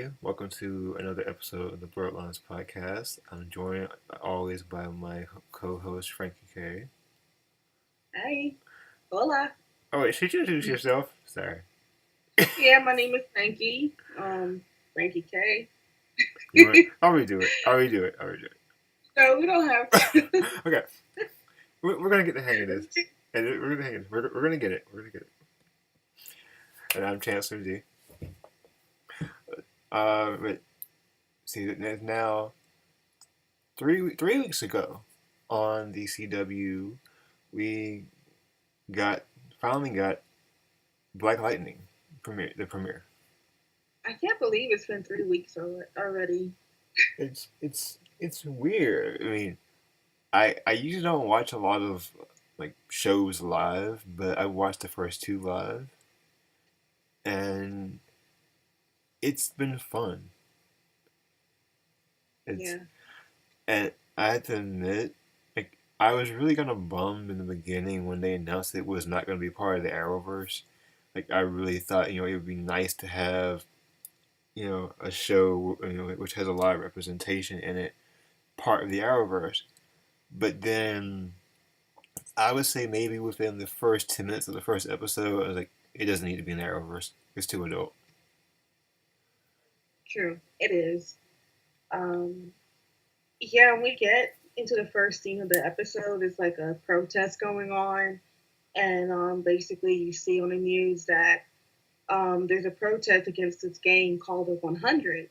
everybody. Welcome to another episode of the Blerdlines podcast. I'm joined always by my co-host Frankie K. Hi. Hola. Oh wait, should you introduce yourself? Sorry. Yeah, my name is Frankie. Frankie K. You want? I'll redo it. I'll redo it. I'll redo No, we don't have it. to. Okay, we're gonna get the hang of this, and we're gonna hang it. We're gonna get it. We're gonna get it. And I'm Chancellor D. But see, there's now three weeks ago on the CW, we got finally got Black Lightning premiere. I can't believe it's been 3 weeks already. It's weird. I mean, I usually don't watch a lot of like shows live, but I watched the first two live, and it's been fun. It's Yeah. and I have to admit, like I was really kind of bummed in the beginning when they announced it was not going to be part of the Arrowverse. Like I really thought it would be nice to have a show which has a lot of representation in it, part of the Arrowverse. But then I would say maybe within the first 10 minutes of the first episode, I was like, it doesn't need to be an Arrowverse. It's too adult. True. It is. Um, yeah, when we get into the first scene of the episode, it's like a protest going on. And basically, you see on the news that there's a protest against this game called the 100s.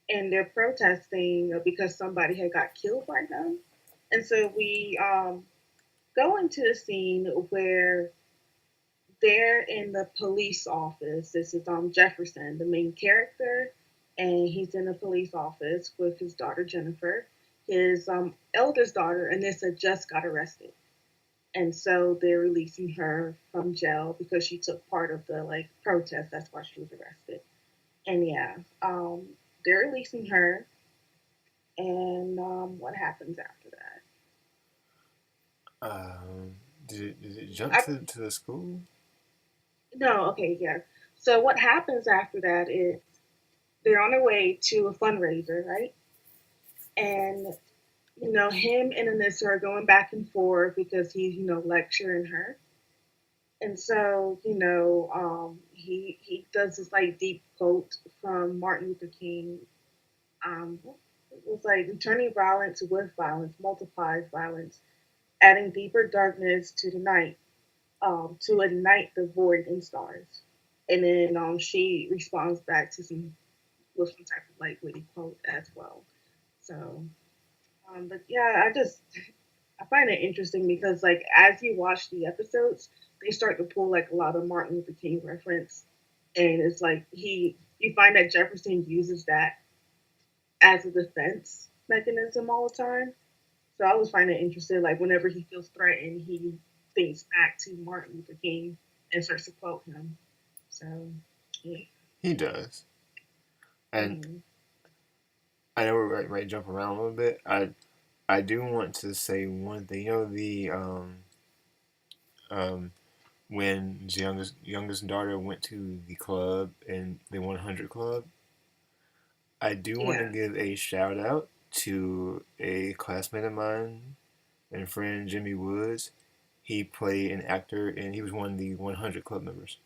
And they're protesting because somebody had got killed by them. And so we go into the scene where they're in the police office. This is Jefferson, the main character, and he's in the police office with his daughter Jennifer. His eldest daughter, Anissa, just got arrested, and so they're releasing her from jail because she took part of the protest. That's why she was arrested. And yeah, they're releasing her, and what happens after that? Did it jump I, to the school? no, okay, yeah. So what happens after that is they're on their way to a fundraiser, right? And him and Anissa are going back and forth because he's lecturing her, and so he does this deep quote from Martin Luther King. It was like turning violence with violence multiplies violence, adding deeper darkness to the night, to ignite the void in stars. And then she responds back to some with some type of witty quote as well. So, but yeah, I find it interesting because as you watch the episodes, they start to pull a lot of Martin Luther King reference, and it's like you find that Jefferson uses that as a defense mechanism all the time. So I always find it interesting. Like whenever he feels threatened, he thinks back to Martin Luther King and starts to quote him. So yeah. He does. And Mm-hmm. I know we might jump around a little bit. I do want to say one thing. The um when his youngest daughter went to the club and the 100 club. I do want to Yeah. give a shout out to a classmate of mine and friend Jimmy Woods. He played an actor and he was one of the 100 club members.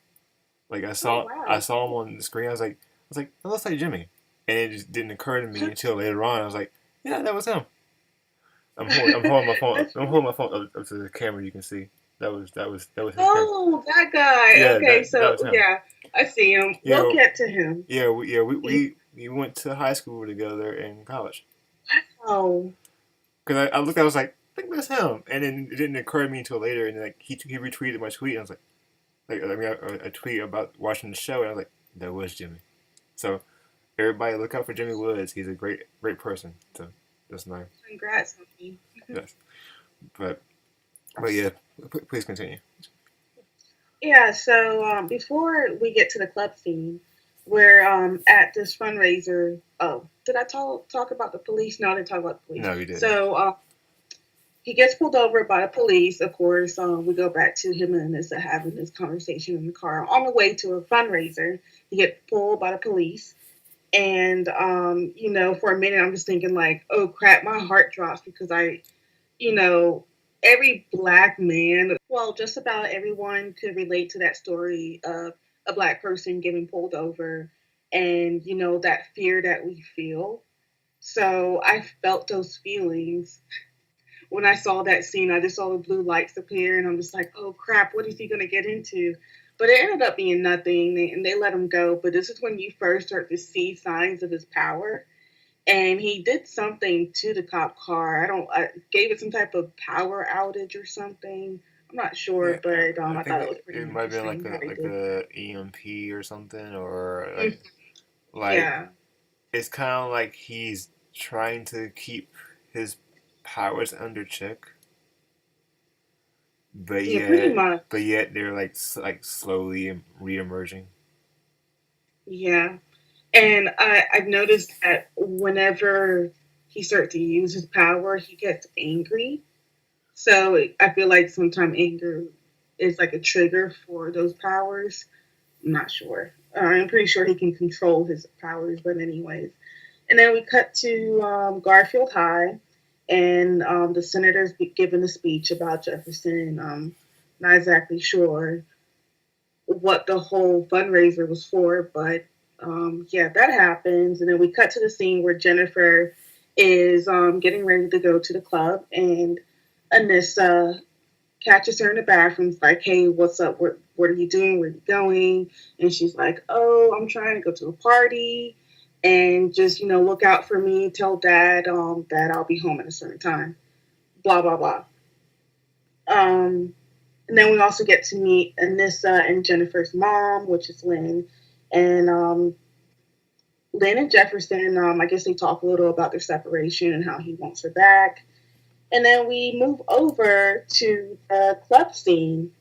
Like Oh I wow. saw him on the screen. I was like, that looks like Jimmy, and it just didn't occur to me until later on. I was like, yeah, that was him. I'm holding my phone. That's I'm right. holding my phone up to the camera. You can see that was his character. Oh, that guy. Yeah, Okay, that so was him. yeah, I see him. You We'll know, get to him. He, we went to high school together in college. oh, Because I looked, I was like, I think that's him, and then it didn't occur to me until later, and like he retweeted my tweet, and I was like I mean a tweet about watching the show, and I was like, that was Jimmy. So everybody look out for Jimmy Woods. He's a great person. So that's nice. congrats on me. Yes, but but yeah, please continue. Yeah, so before we get to the club scene, we're at this fundraiser. Oh, did I talk about the police? No, I didn't talk about the police. No, you didn't. So he gets pulled over by the police. Of course, we go back to him and Anissa having this conversation in the car on the way to a fundraiser. He gets pulled by the police, And for a minute I'm just thinking like, oh crap, my heart drops because you know, every black man, well, just about everyone could relate to that story of a black person getting pulled over and, that fear that we feel. So I felt those feelings when I saw that scene. I just saw the blue lights appear and I'm just like, oh crap, what is he going to get into? But it ended up being nothing and they let him go. But this is when you first start to see signs of his power, and he did something to the cop car. I gave it some type of power outage or something. I'm not sure, Yeah, but I I think thought it was pretty it might have been interesting how they like did a EMP or something, or it. like Yeah, it's kind of like he's trying to keep his powers under check, but yeah, pretty yet much. they're like like slowly re-emerging. Yeah, and I've noticed that whenever he starts to use his power, he gets angry. So I feel like sometimes anger is like a trigger for those powers. I'm not sure. I'm pretty sure he can control his powers, but anyways. And then we cut to Garfield High, and the senator's giving a speech about Jefferson. Not exactly sure what the whole fundraiser was for, but yeah, that happens. And then we cut to the scene where Jennifer is getting ready to go to the club, and Anissa catches her in the bathroom. It's like, hey, what's up? What are you doing? Where are you going? And she's like, oh, I'm trying to go to a party. And just, look out for me. Tell dad that I'll be home at a certain time. Blah, blah, blah. Um, and then we also get to meet Anissa and Jennifer's mom, which is Lynn. And Lynn and Jefferson, I guess they talk a little about their separation and how he wants her back. And then we move over to the club scene.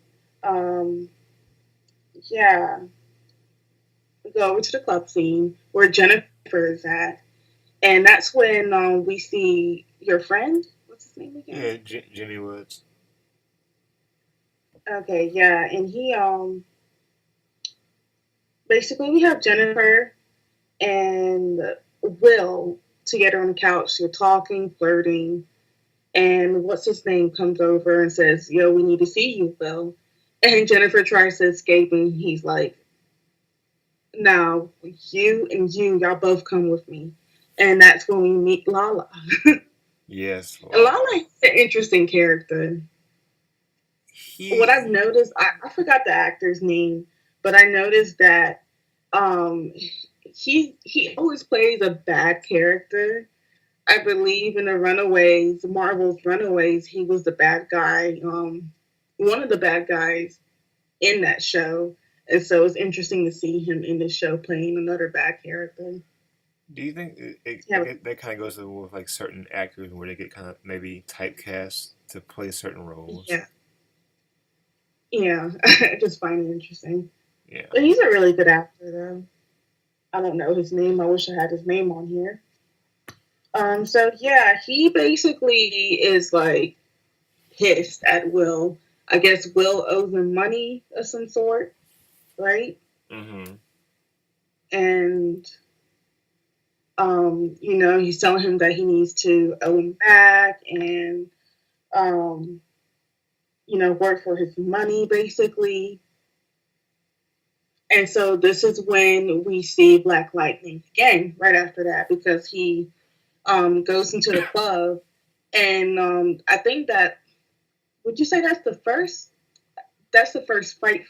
Um, yeah, we go over to the club scene where Jennifer is at, and that's when we see your friend. What's his name again? Yeah, Jimmy Woods. Okay, yeah, and he basically we have Jennifer and Will together on the couch. They're talking, flirting, and what's his name comes over and says, "Yo, we need to see you, Will." And Jennifer tries to escape, and he's like, "No, y'all both come with me." And that's when we meet Lala. Yes, And Lala. Lala is an interesting character. What I've He noticed, I forgot the actor's name, but I noticed that um, he always plays a bad character. I believe in the Runaways, Marvel's Runaways, he was the bad guy, one of the bad guys in that show. And so it's interesting to see him in this show playing another bad character. do you think Yeah, that kind of goes with like certain actors where they get kind of maybe typecast to play certain roles? yeah, yeah. I just find it interesting. Yeah. But he's a really good actor, though. I don't know his name. I wish I had his name on here. So yeah, he basically is like pissed at Will. I guess Will owes him money of some sort, right? Mm-hmm. And he's telling him that he needs to owe him back and um, work for his money basically. And so this is when we see Black Lightning again, right after that, because he goes into the club, and I think that, would you say that's the first? That's the first fight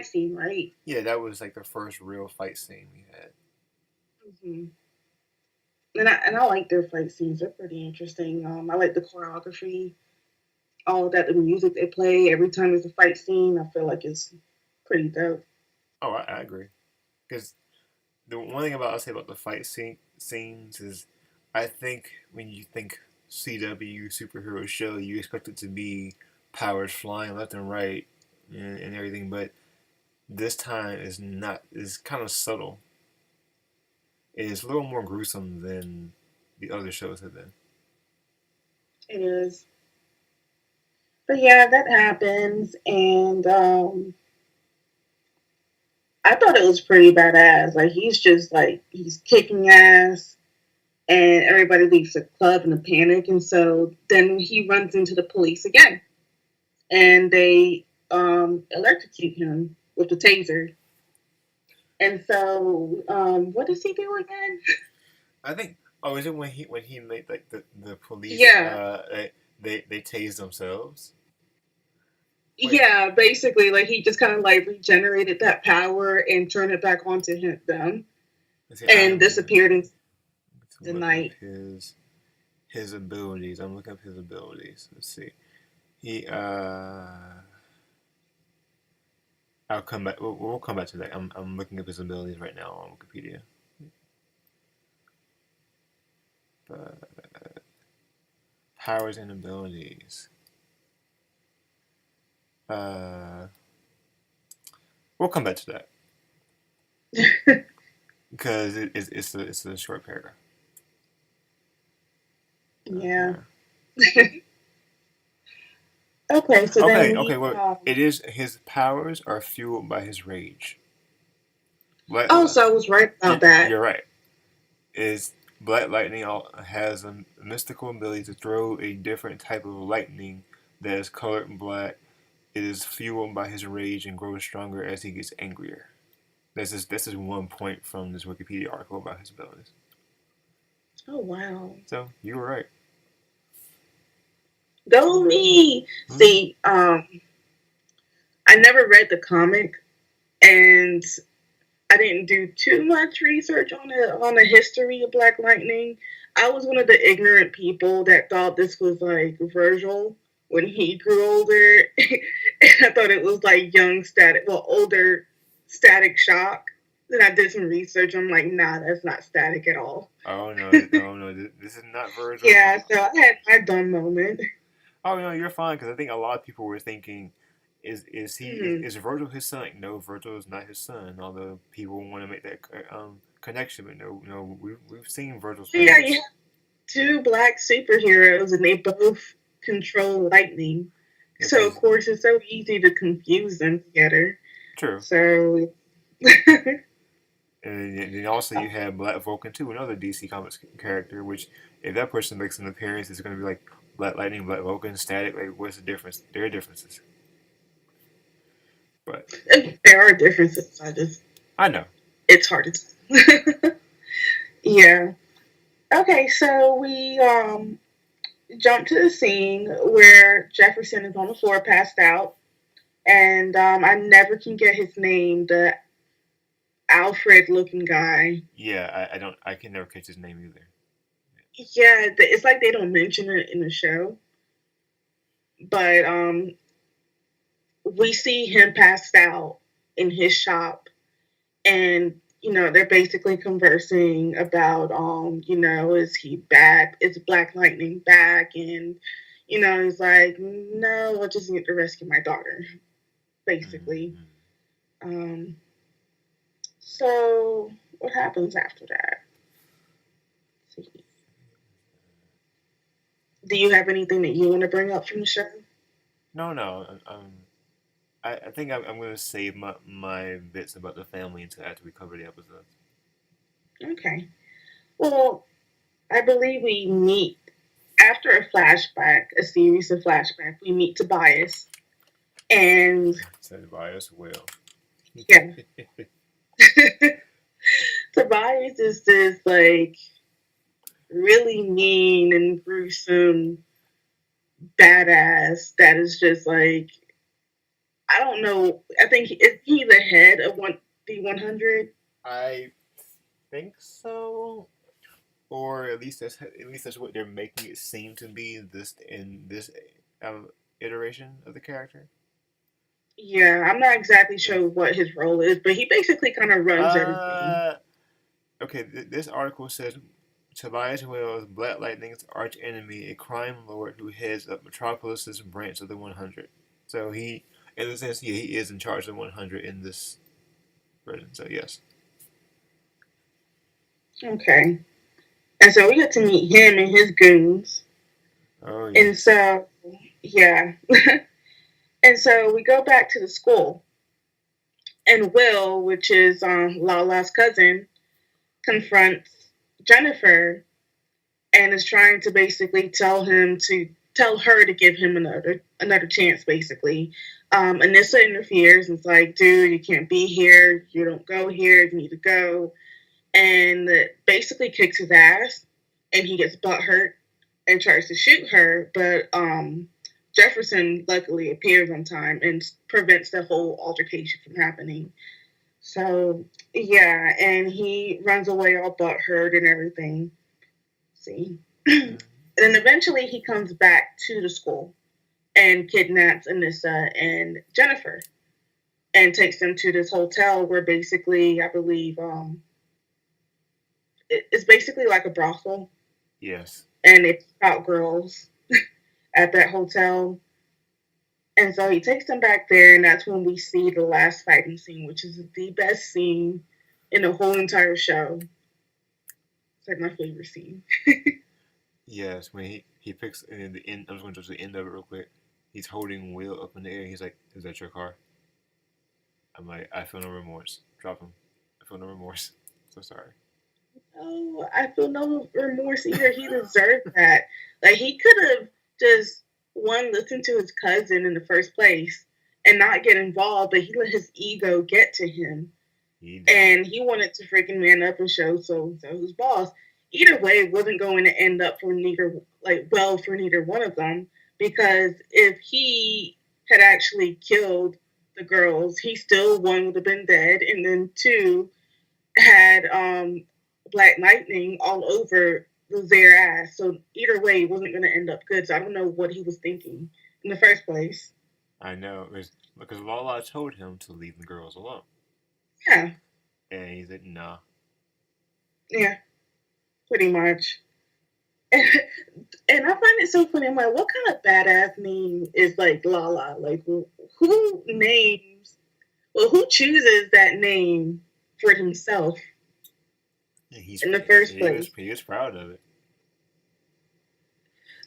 scene, right? Yeah, that was like the first real fight scene we had. Mm-hmm. And I like their fight scenes; they're pretty interesting. I like the choreography, all of that, the music they play every time there's a fight scene. I feel like it's pretty dope. Oh, I agree. Because the one thing about I'll say about the scenes is, I think when you think CW superhero show, you expect it to be powers flying left and right and everything, but this time is not. Is kind of subtle. It's a little more gruesome than the other shows have been. It is, but yeah, that happens, and I thought it was pretty badass. Like he's just like he's kicking ass, and everybody leaves the club in a panic. And so then he runs into the police again, and they electrocute him with the taser. And so, what does he do again? I think. Oh, is it when he made like the police Yeah, they tase themselves? Wait, yeah. Basically, like he just kind of like regenerated that power and turned it back onto them, let's see. and disappeared into Let's the look up night. his abilities. I'm looking up his abilities. Let's see. He I'll come back. We'll come back to that. I'm looking up his abilities right now on Wikipedia. But powers and abilities. Uh, we'll come back to that because it's a short paragraph. Yeah. Uh, Okay, so then okay, we. okay. Well, it is his powers are fueled by his rage. Black, Oh, so I was right about that. you're right. Is Black Lightning has a mystical ability to throw a different type of lightning that is colored black. It is fueled by his rage and grows stronger as he gets angrier. This is 1 point from this Wikipedia article about his abilities. Oh wow. So you were right. Go me. Hmm. See, I never read the comic, and I didn't do too much research on the history of Black Lightning. I was one of the ignorant people that thought this was like Virgil when he grew older. And I thought it was like young Static, well, older Static Shock. Then I did some research. I'm like, nah, that's not Static at all. Oh no! Oh no! This is not Virgil. Yeah, so I had my dumb moment. Oh no, you're fine because I think a lot of people were thinking, Hmm. is Virgil his son? Like, no, Virgil is not his son. Although people want to make that connection, but no, we've seen Virgil's Yeah, you parents. have two black superheroes, and they both control lightning. Yeah, So of because course it's so easy to confuse them together. true. So And then also you have Black Vulcan too, another DC Comics character. Which if that person makes an appearance, it's going to be like Black Lightning, Black Vulcan, Static. Like, what's the difference? There are differences, but there are differences. I just I know. it's hard to tell. Yeah. Okay, so we jump to the scene where Jefferson is on the floor, passed out, and I never can get his name. The Alfred-looking guy. Yeah, I don't. I can never catch his name either. Yeah, it's like they don't mention it in the show, but we see him passed out in his shop, and they're basically conversing about is he back, is Black Lightning back, and he's like, no, I just need to rescue my daughter, basically. Mm-hmm. um so what happens after that? Do you have anything that you want to bring up from the show? No, no. I think I'm going to save my bits about the family until after we cover the episodes. Okay, well, I believe we meet after a flashback, a series of flashbacks. We meet Tobias, and Said by as well. yeah, Tobias is this like really mean and gruesome badass that is just like, I don't know. I think is he the head of the 100? I think so, or at least that's what they're making it seem to be. This in this iteration of the character. Yeah, I'm not exactly Yeah. sure what his role is, but he basically kind of runs everything. Uh. Okay. This article says Tobias Wells, Black Lightning's arch enemy, a crime lord who heads up Metropolis's branch of the 100. So he, in a sense, yeah, he is in charge of the 100 in this version. So yes. Okay, and so we get to meet him and his goons, Oh and yes. so yeah, and so we go back to the school, And Will, which is Lala's cousin, confronts Jennifer and is trying to basically tell her to give him another chance. Basically, Anissa interferes and it's like, dude, you can't be here. You don't go here. You need to go. And basically kicks his ass, and he gets butt hurt and tries to shoot her, but Jefferson luckily appears on time and prevents the whole altercation from happening. So yeah, and he runs away all butt hurt and everything. See, and then eventually he comes back to the school and kidnaps Anissa and Jennifer and takes them to this hotel where basically I believe it's basically like a brothel. Yes. And it's about girls at that hotel. And so he takes them back there, and that's when we see the last fighting scene, which is the best scene in the whole entire show. It's like my favorite scene. Yes, when he picks in the end. I'm just going to the end of it real quick. He's holding Will up in the air. He's like, "Is that your car?" I'm like, "I feel no remorse." Drop him. I feel no remorse. So sorry. Oh, I feel no remorse either. He deserved that. Like, he could have just, one, listened to his cousin in the first place and not get involved, but he let his ego get to him. And he wanted to freaking man up and show so who's boss. Either way, it wasn't going to end up for neither for neither one of them, because if he had actually killed the girls, he still, one, would have been dead, and then two, had Black Lightning all over their ass. So either way, it wasn't going to end up good. So I don't know what he was thinking in the first place. I know, because Lala told him to leave the girls alone. Yeah. And he said, "Nah." Yeah, pretty much. And I find it so funny. I'm like, what kind of badass name is like Lala? Like, who names? Well, who chooses that name for himself in the first place? He was proud of it.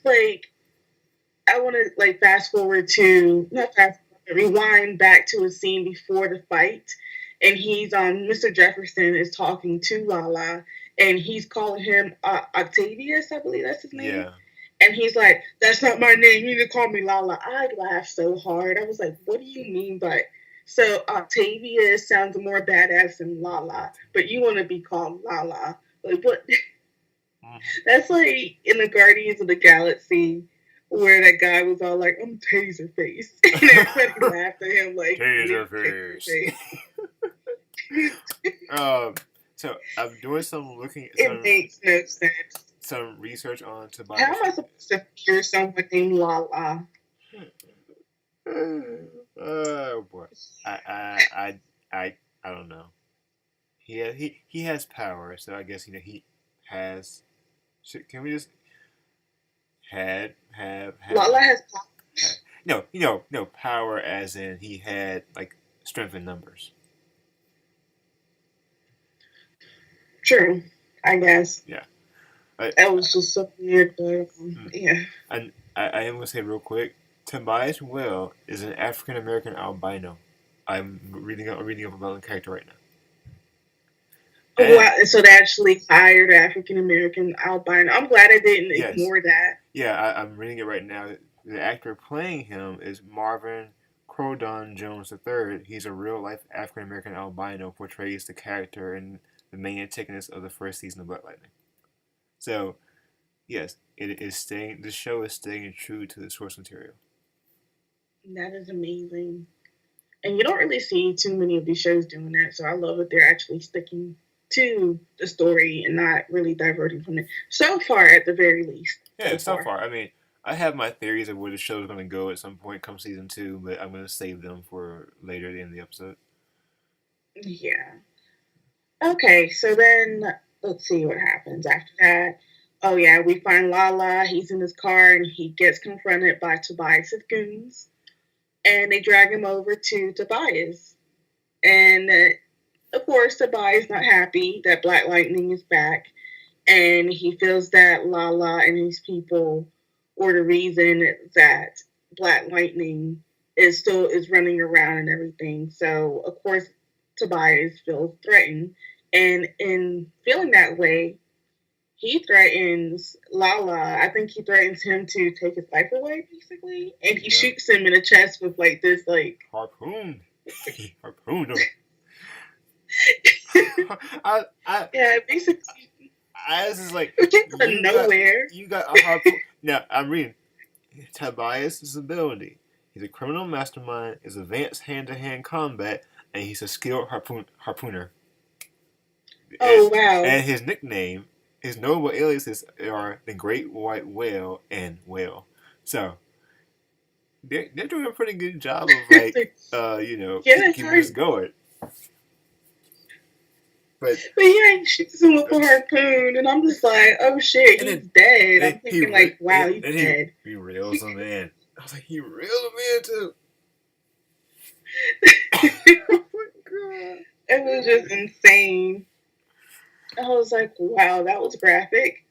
Like, I want to fast forward to not fast forward, rewind back to a scene before the fight, and he's Mr. Jefferson is talking to Lala, and he's calling him Octavius, I believe that's his name. Yeah. And he's like, "That's not my name. You need to call me Lala." I laughed so hard. I was like, "What do you mean by?" So Octavius sounds more badass than Lala, but you want to be called Lala? Like what? Mm-hmm. That's like in the Guardians of the Galaxy, where that guy was all like, "I'm Taserface," and everybody laughed at him like, "Taserface." So I'm doing some looking. It makes no sense. Some research on Tobias. How am I supposed to fear someone named Lala? Oh boy, I don't know. He has power, so I guess he has. Can we just have Lala has power? No power as in he had like strength in numbers. True, I guess. Yeah. That was just so weird, but yeah. And I am going to say real quick, Tobias Will is an African American albino. I'm reading up about the character right now. And, wow, so they actually hired African American albino. I'm glad I didn't ignore that. Yeah, I'm reading it right now. The actor playing him is Marvin Crodon Jones III. He's a real life African American albino, portrays the character and the main antagonist of the first season of Black Lightning. So, yes, it is staying. The show is staying true to the source material. That is amazing, and you don't really see too many of these shows doing that. So I love that they're actually sticking to the story and not really diverting from it. So far, at the very least. Yeah, so far. I mean, I have my theories of where the show is going to go at some point come season 2, but I'm going to save them for later at the end of the episode. Yeah. Okay, so then let's see what happens after that. Oh yeah, we find Lala. He's in his car and he gets confronted by Tobias' goons, and they drag him over to Tobias. And of course, Tobias not happy that Black Lightning is back, and he feels that Lala and his people were the reason that Black Lightning is running around and everything. So of course, Tobias feels threatened. And in feeling that way, he threatens Lala. I think he threatens him to take his life away, basically. And he Yeah. shoots him in the chest with like this, like Harpoon. Harpoon him. I yeah, basically this is like it came out of you got nowhere. you got a harpoon. Now I'm reading Tobias' ability. He's a criminal mastermind, is advanced hand-to-hand combat, and he's a skilled harpooner. And, Oh wow. and his nickname, his notable aliases are the Great White Whale and Whale. So they're doing a pretty good job of like Yeah, keeping this going. But but yeah, he shoots him with a harpoon, and I'm just like, oh shit, and he's dead. then I'm thinking like, wow, he's dead. he reels him in. I was like, he reeled him in too. Oh my god. It was just insane. I was like, wow, that was graphic.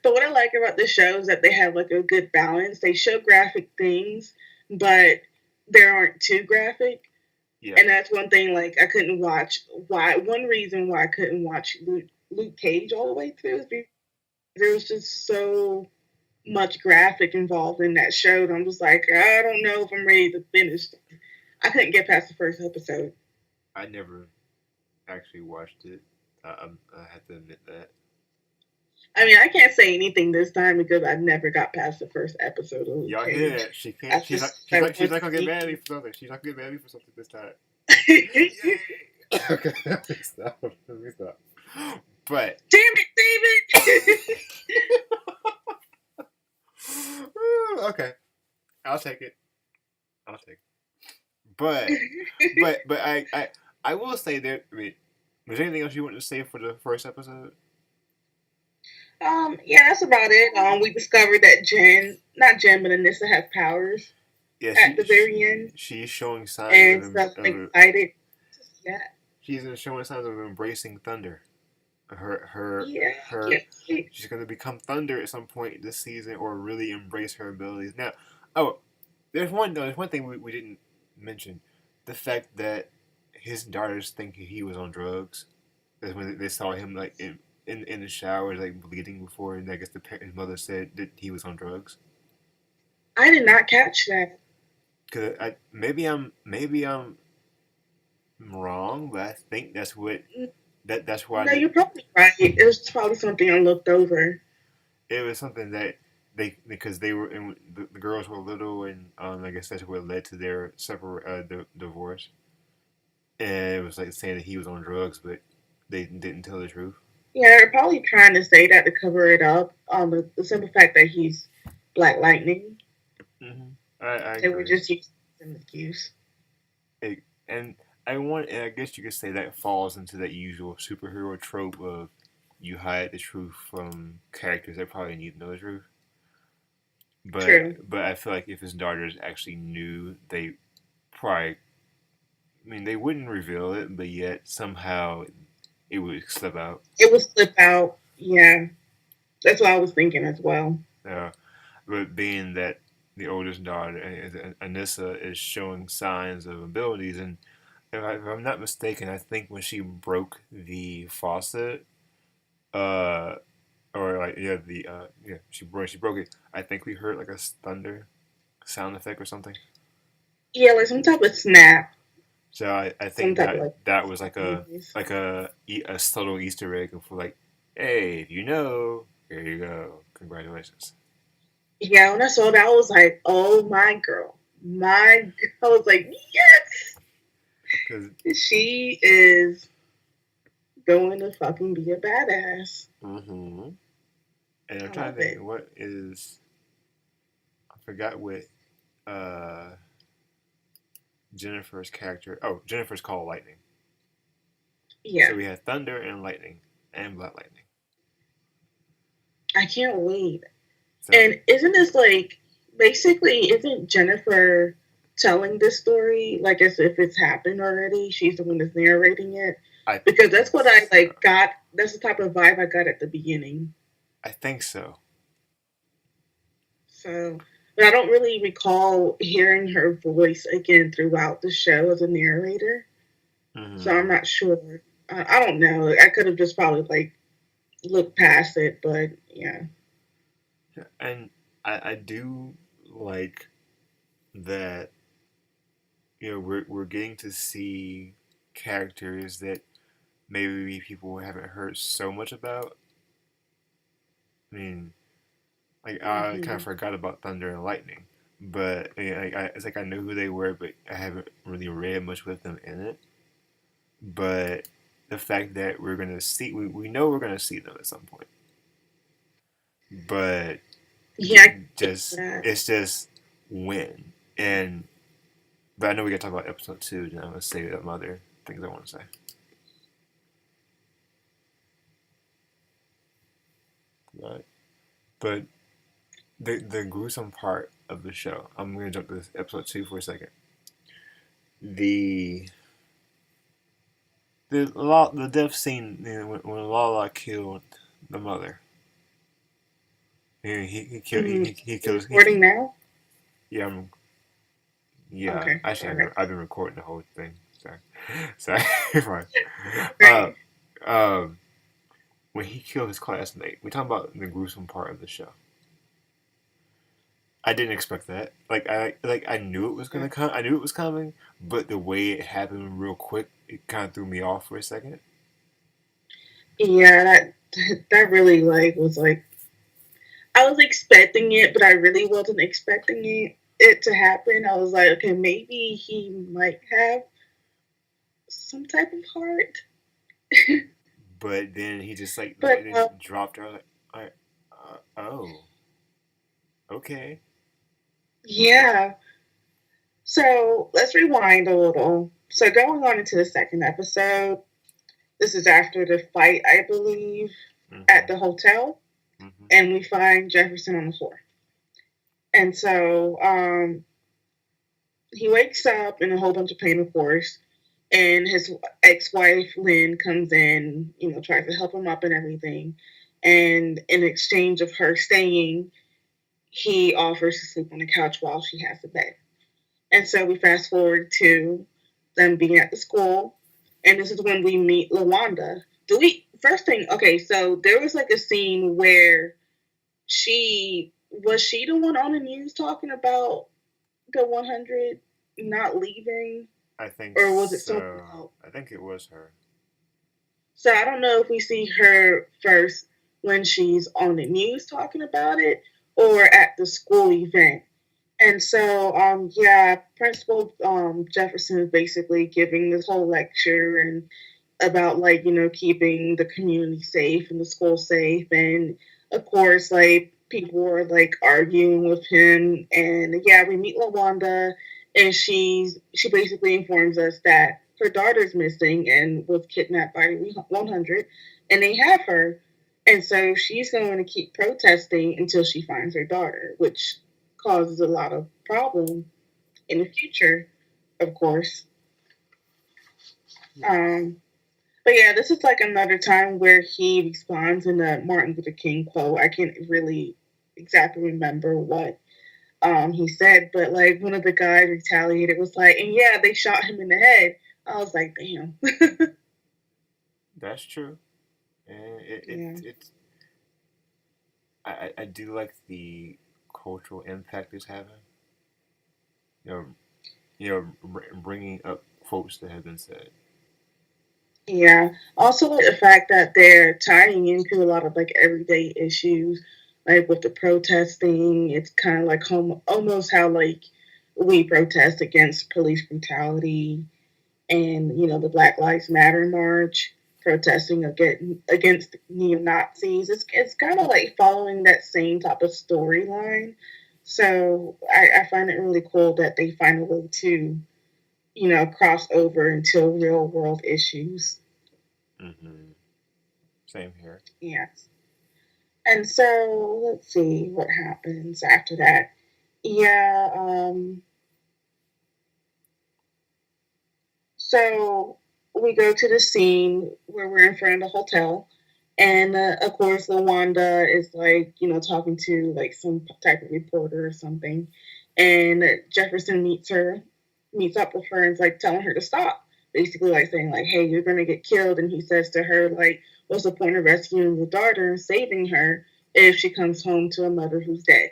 But what I like about the show is that they have like a good balance. They show graphic things, but they aren't too graphic. Yeah. And that's one thing like I couldn't watch. Why? One reason why I couldn't watch Luke Cage all the way through is because there was just so much graphic involved in that show. And I'm just like, I don't know if I'm ready to finish. I couldn't get past the first episode. I never actually watched it. I have to admit that. I mean, I can't say anything this time because I never got past the first episode of Luke Y'all hear Cage. that? She can't. She's not gonna get mad at me for something. She's not gonna get mad at me for something this time. Yay! Okay, let me stop. Let me stop. But damn it, David! okay, I'll take it. I'll take it. But I will say there. I mean, was there anything else you wanted to say for the first episode? Yeah, that's about it. We discovered that not Jen, but Anissa has powers Yeah, at the very end, she's showing signs and so I'm excited. Yeah, she's showing signs of embracing thunder. Her yeah. she's gonna become thunder at some point this season, or really embrace her abilities. Now, oh, there's one thing we didn't mention: the fact that his daughters think he was on drugs. That's when they saw him like in the shower, like bleeding before, and I guess his mother said that he was on drugs. I did not catch that. Cause maybe I'm wrong, but I think that's what that's why No, you're probably right. It was probably something I looked over. it was something that because they were the girls were little, and I guess that's what led to their separate divorce. And it was like saying that he was on drugs, but they didn't tell the truth. Yeah, they're probably trying to say that to cover it up. The simple fact that he's Black Lightning. Mm-hmm. I They were agree. just using an excuse. And I guess you could say that falls into that usual superhero trope of you hide the truth from characters that probably need to know the truth. True. But I feel like if his daughters actually knew, they probably, I mean, they wouldn't reveal it, but yet somehow it would slip out. It would slip out. Yeah, that's what I was thinking as well. Uh, but being that the oldest daughter, Anissa, is showing signs of abilities, and if I'm not mistaken, I think when she broke the faucet, uh, or like she broke it. I think we heard like a thunder sound effect or something. Yeah, like some type of snap. So I Some think type of like that was like noise. a subtle Easter egg for like, hey, if you know, here you go, congratulations. Yeah, when I saw that, I was like, "Oh my girl, my!" I was like, "Yes, Cause she is going to fucking be a badass." mm-hmm. And I'm I trying love to think it. what is I forgot what uh Jennifer's character. Oh, Jennifer's called Lightning. Yeah, So we had Thunder and Lightning and Black Lightning. I can't wait. So And isn't this like basically? Isn't Jennifer telling this story like as if it's happened already? She's the one that's narrating it I because that's what I so. like got. That's the type of vibe I got at the beginning. I think so. So, but I don't really recall hearing her voice again throughout the show as a narrator. So I'm Mm-hmm. not sure. I don't know. I could have just probably like looked past it, but yeah. And I do like that, we're getting to see characters that maybe people haven't heard so much about. I mean, like I kind of Hmm. forgot about Thunder and Lightning, but it's like I knew who they were, but I haven't really read much with them in it. But the fact that we know we're gonna see them at some point, but Yeah, I can see just that. it's just when. And but I know we gotta talk about episode 2. Then I'm gonna say some other things I want to say. Right. But the gruesome part of the show. I'm gonna jump to this episode 2 for a second. The the death scene, when Lala killed the mother. He killed he kills Recording now? yeah yeah. Okay, Actually, alright. I've been recording the whole thing. Sorry, sorry. Fine. Uh, Great. um, when he killed his classmate, we talking about the gruesome part of the show. I didn't expect that. I knew it was Yeah, gonna come. I knew it was coming, but the way it happened real quick, it kind of threw me off for a second. yeah, that really like was like I was expecting it, but I really wasn't expecting it to happen. I was like, okay, maybe he might have some type of heart, But then he just like but it just dropped her. Like, oh, okay. yeah. So let's rewind a little. So going on into the second episode, this is after the fight, I believe, at Mhm. the hotel, Mhm. and we find Jefferson on the floor. And so he wakes up in a whole bunch of pain, of course, and his ex-wife Lynn comes in, tries to help him up and everything. And in exchange of her staying, he offers to sleep on the couch while she has the bed. And so we fast forward to them being at the school, and this is when we meet Lawanda. Do we first thing? Okay, so there was like a scene where she the one on the news talking about the 100 not leaving, I think or was it someone so. else? I think it was her. So I don't know if we see her first when she's on the news talking about it or at the school event. And so, yeah, Principal Jefferson is basically giving this whole lecture and about like keeping the community safe and the school safe, and of course like people are like arguing with him, and yeah, we meet Lawanda, and she basically informs us that her daughter's missing and was kidnapped by 100, and they have her, and so she's going to keep protesting until she finds her daughter, which causes a lot of problem in the future, of course. Yes. um but yeah, this is like another time where he responds in the Martin Luther King quote. I can't really exactly remember what he said, but like one of the guys retaliated, was like, and yeah, they shot him in the head. I was like, damn. That's true. And Yeah. I do like the cultural impact it's having. You know, bringing up quotes that have been said. Yeah. Also, like the fact that they're tying into a lot of like everyday issues, like with the protesting. It's kind of like almost how like we protest against police brutality, and the Black Lives Matter march, protesting against neo Nazis. It's kind of like following that same type of storyline. So I find it really cool that they find a way to cross over into real world issues. Mm-hmm. Same here. Yes. And so let's see what happens after that. Yeah. So we go to the scene where we're in front of the hotel, and of course, Lawanda is like, talking to like some type of reporter or something, and Jefferson meets up with her and is like telling her to stop. basically like saying like, "Hey, you're gonna get killed," and he says to her like, "What's the point of rescuing your daughter and saving her if she comes home to a mother who's dead?"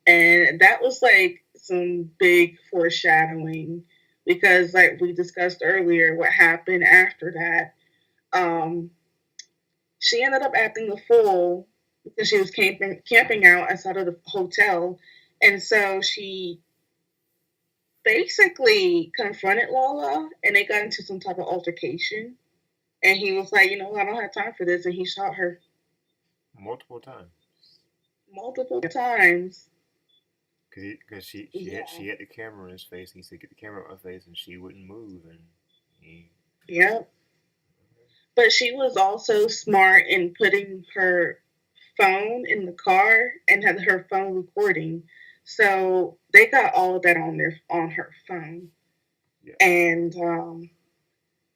And that was like some big foreshadowing because, like we discussed earlier, what happened after that. Um, she ended up acting a fool because she was camping out outside of the hotel, and so she basically confronted Lala, and they got into some type of altercation. And he was like, I don't have time for this, and he shot her multiple times. multiple times. Cause Yeah, she had the camera in his face. He said, "Get the camera out of my face," and she wouldn't move, and he. yeah. But she was also smart in putting her phone in the car and had her phone recording. So they got all of that on her phone. Yeah. And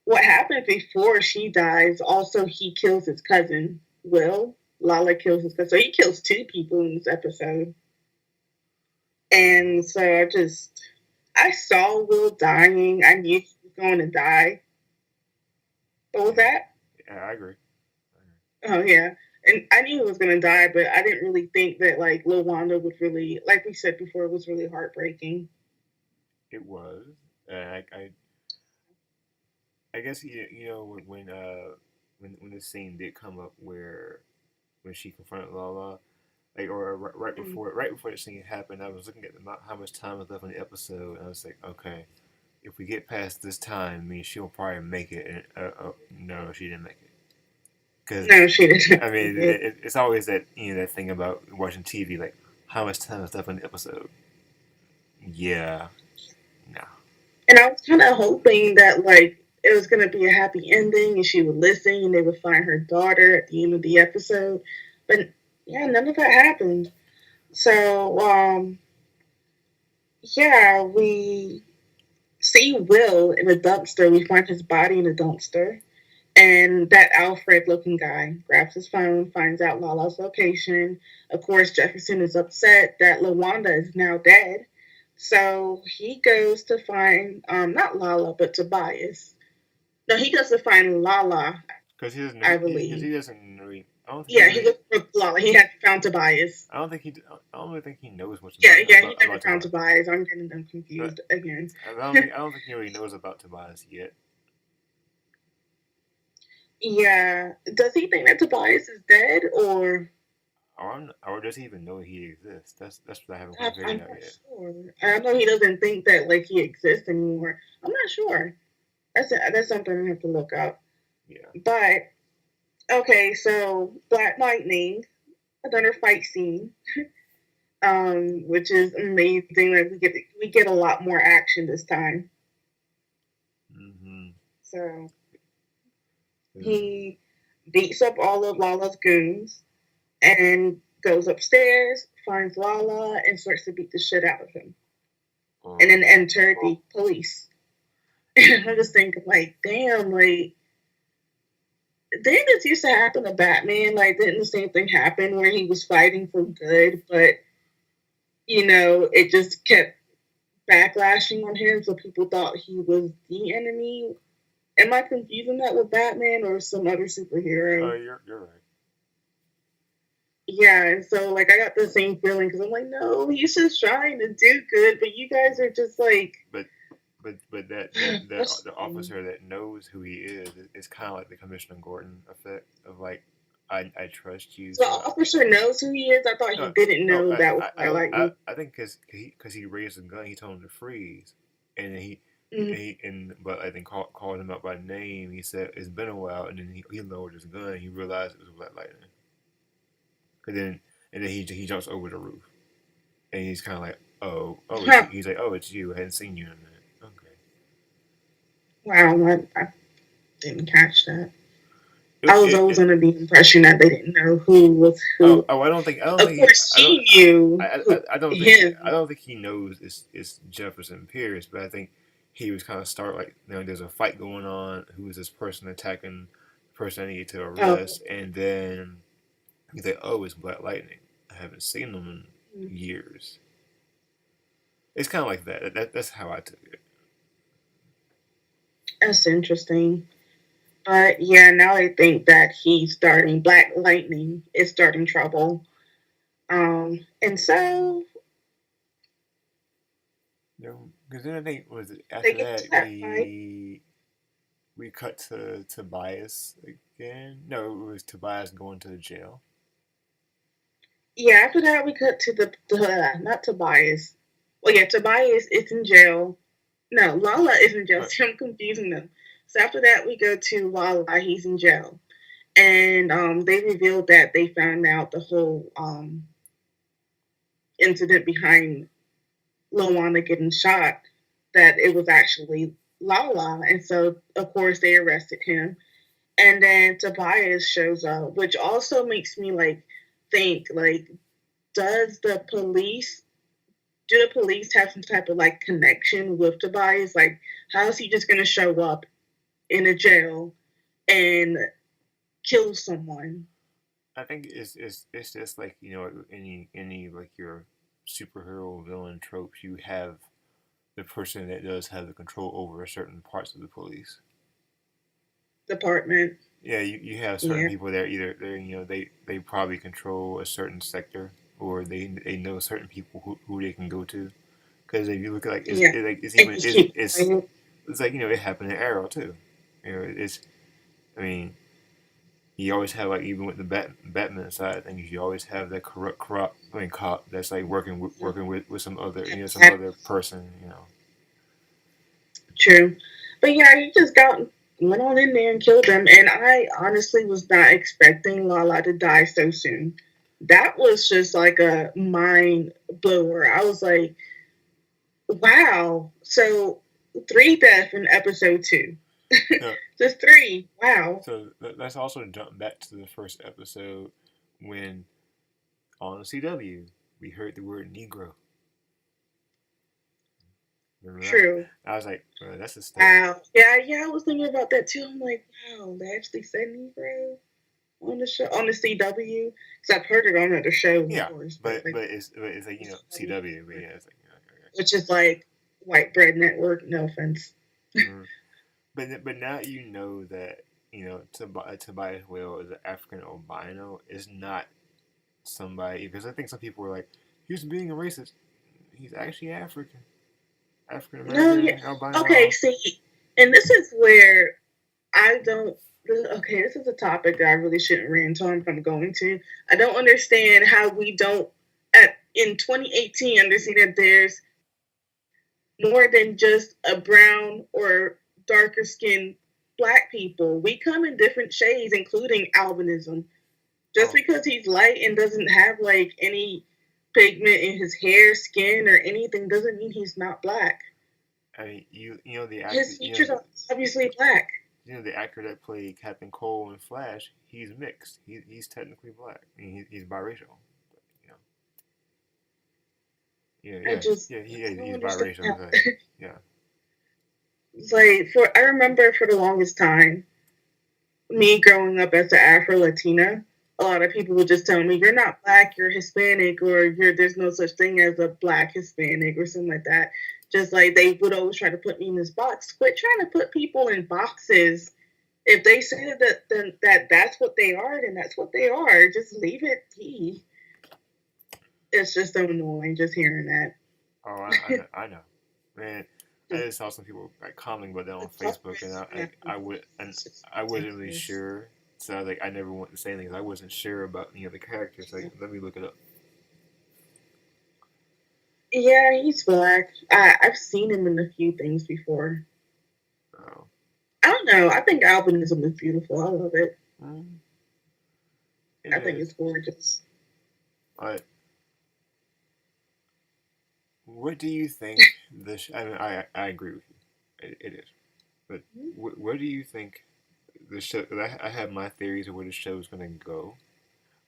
what happens before she dies? Also, he kills his cousin Will. Lala kills his cousin, so he kills two people in this episode. Mm-hmm. And so I saw Will dying. I knew he was going to die. What was Yeah. that? Yeah, I agree. Oh yeah, and I knew he was gonna die, but I didn't really think that like Lil Wanda would really, like we said before, it was really heartbreaking. It was. I guess when the scene did come up where when she confronted Lala, like or Mm. right before the scene happened, I was looking at how much time was left in the episode, and I was like, okay, if we get past this time, I mean, she'll probably make it. And no, she didn't make it. Because No, she didn't I make mean, it. it's always that that thing about watching TV, like how much time is left in the episode. Yeah, no. And I was kind of hoping that like it was gonna be a happy ending, and she would listen, and they would find her daughter at the end of the episode. But yeah, none of that happened. So yeah, we see Will in a dumpster. We find his body in a dumpster. And that Alfred looking guy grabs his phone, finds out Lala's location. Of course, Jefferson is upset that LaWanda is now dead. So he goes to find, not Lala, but Tobias. No, he goes to find Lala, Because he doesn't know. I Because believe. he doesn't really. I don't think he Yeah, he really. looked for Lala. He had found Tobias. I don't think he. I don't really think he knows much Yeah, yeah, he never about found Tobias. Tobias. I'm getting them But confused again. I don't think he really knows about Tobias yet. Yeah. Does he think that Tobias is dead, or Or does he even know he exists? That's what I haven't quite I'm figured out not yet. sure. I know he doesn't think that like he exists anymore. I'm not sure. That's something I have to look up. Yeah. But okay, so Black Lightning, another fight scene, which is amazing. Like we get a lot more action this time. Mm-hmm. So Yeah. he beats up all of Lala's goons and goes upstairs, finds Lala, and starts to beat the shit out of him. And then Um. enter the police. I'm just thinking, like, damn, like, didn't this used to happen to Batman? Like, didn't the same thing happen where he was fighting for good, but, it just kept backlashing on him, so people thought he was the enemy? Am I confusing that with Batman or some other Oh, superhero? you're right. Yeah, and so, like, I got the same feeling because I'm like, no, he's just trying to do good, but you guys are just like, But what's the officer that knows who he is kind of like the Commissioner Gordon effect of like I trust you, so the so officer knows who he is. I thought he no didn't no know that was Black Lightning. I think because he raised the gun, he told him to freeze, and then Mm-hmm. but I think called him out by name. He said it's been a while, and then he lowered his gun. He realized it was Black Lightning, and then he jumps over the roof, and he's kind of like it's Huh. you. He's like it's you. I hadn't seen you in a minute. Okay. Wow, I didn't catch that. It, I was it, always it, under the impression that they didn't know who was who. I don't Of think course, she knew who I him. don't think he knows it's Jefferson Pierce, but I think he was kind of start like there's a fight going on. Who is this person attacking the person I need to Oh, arrest? And then he's like, oh, it's Black Lightning. I haven't seen him in years. It's kind of like that. That's how I took it. That's interesting. But yeah, now I think that he's starting. Black Lightning is starting trouble. And so No, because then I think was it they after get to that that fight. we cut to Tobias again. No, it was Tobias going to the jail. Yeah, after that we cut to the not Tobias. Well, yeah, Tobias is in jail. No, Lala is in jail. But See, I'm confusing them. So after that we go to Lala. He's in jail, and they revealed that they found out the whole incident behind Lawana getting shot. That it was actually Lala, and so of course they arrested him. And then Tobias shows up, which also makes me like think like, does the police do the police have some type of like connection with Tobias? Like, how is he just gonna show up in a jail and kill someone? I think it's just like any like your superhero villain tropes. You have the person that does have the control over certain parts of the police. Department. Yeah, you have certain Yeah. people that either they probably control a certain sector or they know certain people who they can go to. Because if you look at like Yeah. it's They even just keep quiet. it's like it happened in Arrow too. It's I mean you always have like even with the Batman side of things you always have that corrupt cop that's like working with some other some other person True. But yeah, he just went on in there and killed him. And I honestly was not expecting Lala to die so soon. That was just like a mind blower. I was like, wow. So three deaths in episode 2. so, Just three. Wow. so let's also jump back to the first episode when on the CW we heard the word Negro. Remember that? True. I was like, that's a step. Wow. Yeah, yeah, I was thinking about that too. I'm like, wow, they actually said Negro on the show on the CW. Because I've heard it on other shows, of Yeah, course, but like but it's like CW, but yeah, it's like which is like white bread network. No offense. mm. But now you know that Tobias Whale is an African albino is not somebody because I think some people were like he's being a racist. He's actually African No, yeah. American Okay, albino. see, and this is where I don't. Okay, this is a topic that I really shouldn't rant on if I'm going to. I don't understand how we don't, at in 2018, understand that there's more than just a brown or darker skinned black people. We come in different shades, including albinism. Just Oh, because he's light and doesn't have like any pigment in his hair, skin, or anything doesn't mean he's not black. I mean you know the actor His features are obviously black. the actor that played Captain Cole in Flash. He's mixed. He's technically black. I mean, he's biracial. But, I just I don't he's understand biracial. how. So, yeah. It's like I remember for the longest time, me growing up as an Afro Latina, a lot of people would just tell me, "You're not black, you're Hispanic, or there's no such thing as a black Hispanic or something like that." Just like they would always try to put me in this box. Quit trying to put people in boxes. If they say that that's what they are, then that's what they are. Just leave it be. It's just so annoying just hearing that. Oh, I know. Man, I Just just saw some people like commenting about that the on Facebook, and toughness and it's just I wasn't really ridiculous. sure. So I was like, I never want to say anything. 'Cause I wasn't sure about the characters. Like, let me look it up. Yeah, he's black. I've seen him in a few things before. Oh, I don't know. I think albinism is beautiful. I love it. mm, it I think is. it's gorgeous. But what do you think? I mean, I agree with you. It is. But where do you think the show? 'Cause I have my theories of where the show is going to go.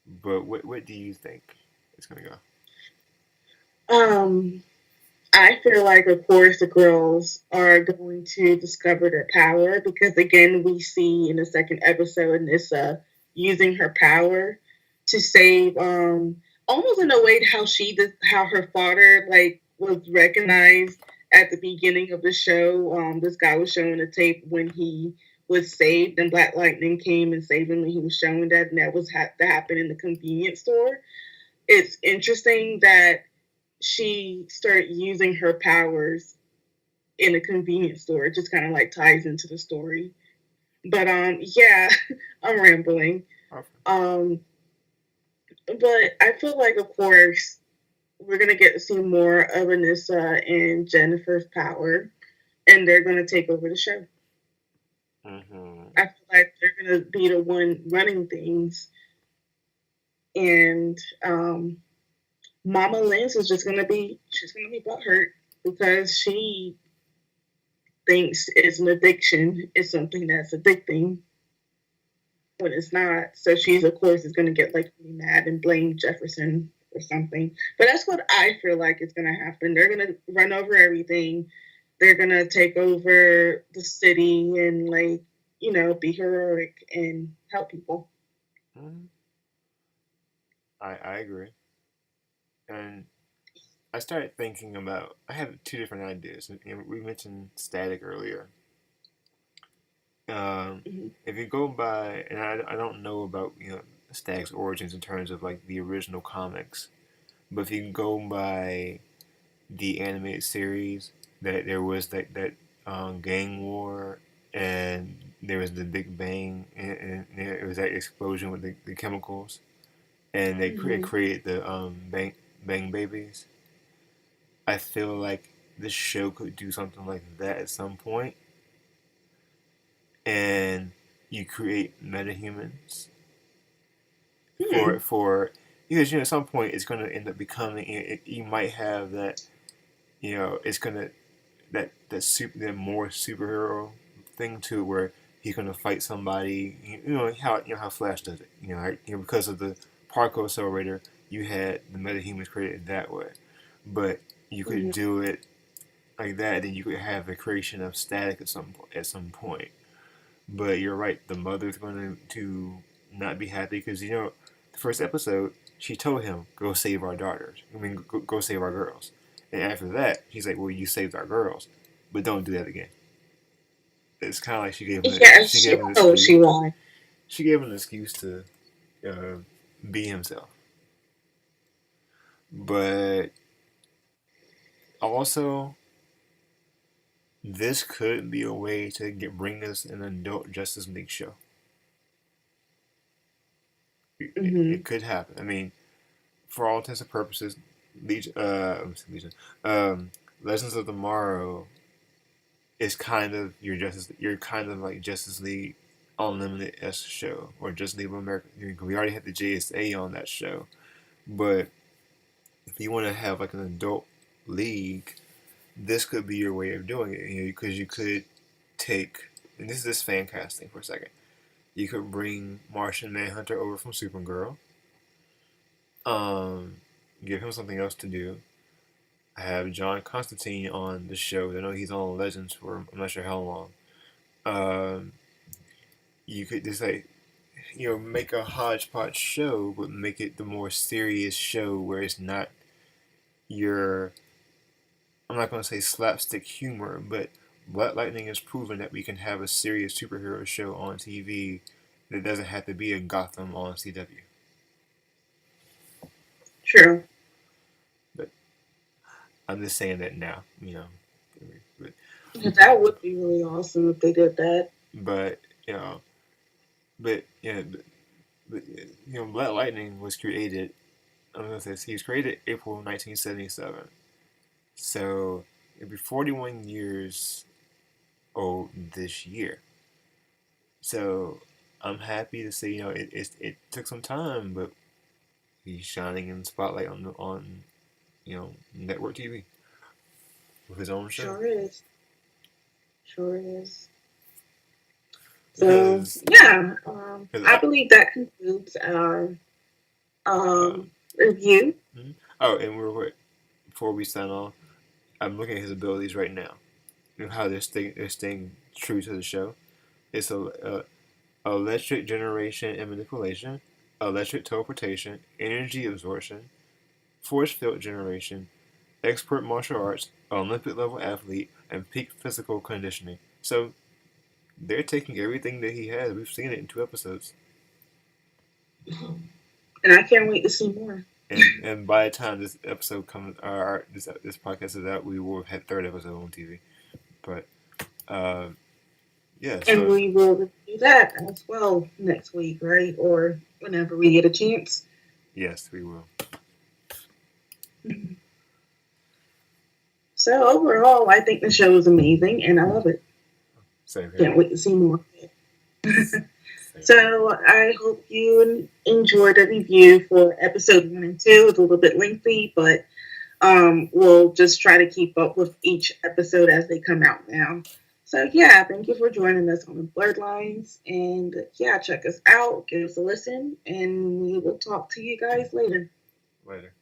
But what do you think it's going to go? Um, I feel like, of course, the girls are going to discover their power because, again, we see in the second episode Nissa using her power to save, almost in a way how how her father like was recognized at the beginning of the show, this guy was showing a tape when he was saved, and Black Lightning came and saved him, and he was showing that, and that was that happened in the convenience store. It's interesting that she started using her powers in a convenience store. It just kind of like ties into the story. But yeah, I'm rambling. Okay. Um, but I feel like, of course, we're gonna get to see more of Anissa and Jennifer's power, and they're gonna take over the show. Mm-hmm. I feel like they're gonna be the one running things, and Mama Lynch is just gonna be she's gonna be butthurt because she thinks it's an addiction, it's something that's addicting when it's not. So she's of course is gonna get like really mad and blame Jefferson or something. But that's what I feel like is gonna happen. They're gonna run over everything. They're gonna take over the city and like, be heroic and help people. Mm-hmm. I agree. And I started thinking about. I have two different ideas. We mentioned static earlier. Mm-hmm. If you go by, and I don't know about Static's origins in terms of like the original comics, but if you go by the animated series, that there was that gang war, and there was the Big Bang, and it was that explosion with the chemicals, and they Mm-hmm. created the bang babies. I feel like this show could do something like that at some point, and you create metahumans Hmm. for because at some point it's going to end up becoming you might have that it's going to that more superhero thing too where he's going to fight somebody how Flash does it because of the particle accelerator you had the metahumans created that way, but you could Mm-hmm. do it like that, then you could have the creation of static at some point. But you're right, the mother's going to not be happy because the first episode she told him go save our daughters. I mean go save our girls. And after that, she's like, "Well, you saved our girls, but don't do that again." It's kind of like Yeah, she she gave him an don't know what excuse. she wants. She gave him an excuse to uh, be himself. But also, this could be a way to bring us an adult Justice League show. It Mm-hmm. could happen. I mean, for all intents and purposes, Legion, Legends of Tomorrow is kind of you're kind of like Justice League Unlimited S show or Justice League of America. We already had the JSA on that show, but if you want to have like an adult league, this could be your way of doing it. Because you could take, and this is this fan casting for a second. You could bring Martian Manhunter over from Supergirl. Um, give him something else to do. I have John Constantine on the show. I know he's on Legends for I'm not sure how long. Um, you could just like make a hodgepodge show, but make it the more serious show where it's not your I'm not going to say slapstick humor, but Black Lightning has proven that we can have a serious superhero show on TV that doesn't have to be a Gotham on CW. True. But I'm just saying that now, but That would be really awesome if they did that. but you know, but yeah, but, Black Lightning was created. I'm gonna say he was created April 1977, so it'll be 41 years old this year. So I'm happy to say it took some time, but he's shining in the spotlight on network TV with his own show. Sure is. Sure is. So Because yeah, cause I believe that concludes our uh, review. mhm. Oh, and real quick before we sign off, I'm looking at his abilities right now and how they're staying true to the show. It's electric generation and manipulation, electric teleportation, energy absorption, force field generation, expert martial arts, Olympic level athlete, and peak physical conditioning. So they're taking everything that he has. We've seen it in 2 episodes. And I can't wait to see more. And by the time this episode comes, this podcast is out, we will have had 3rd episode on TV. But uh, yeah, And so we will review that as well next week, right? Or whenever we get a chance. yes, we will. So overall, I think the show is amazing and I love it. Same here. Can't wait to see more. Same So I hope you enjoyed the review for episode 1 and 2. It's a little bit lengthy, but we'll just try to keep up with each episode as they come out now. So yeah, thank you for joining us on the Blerdlines, and yeah, check us out, give us a listen, and we will talk to you guys later. Later.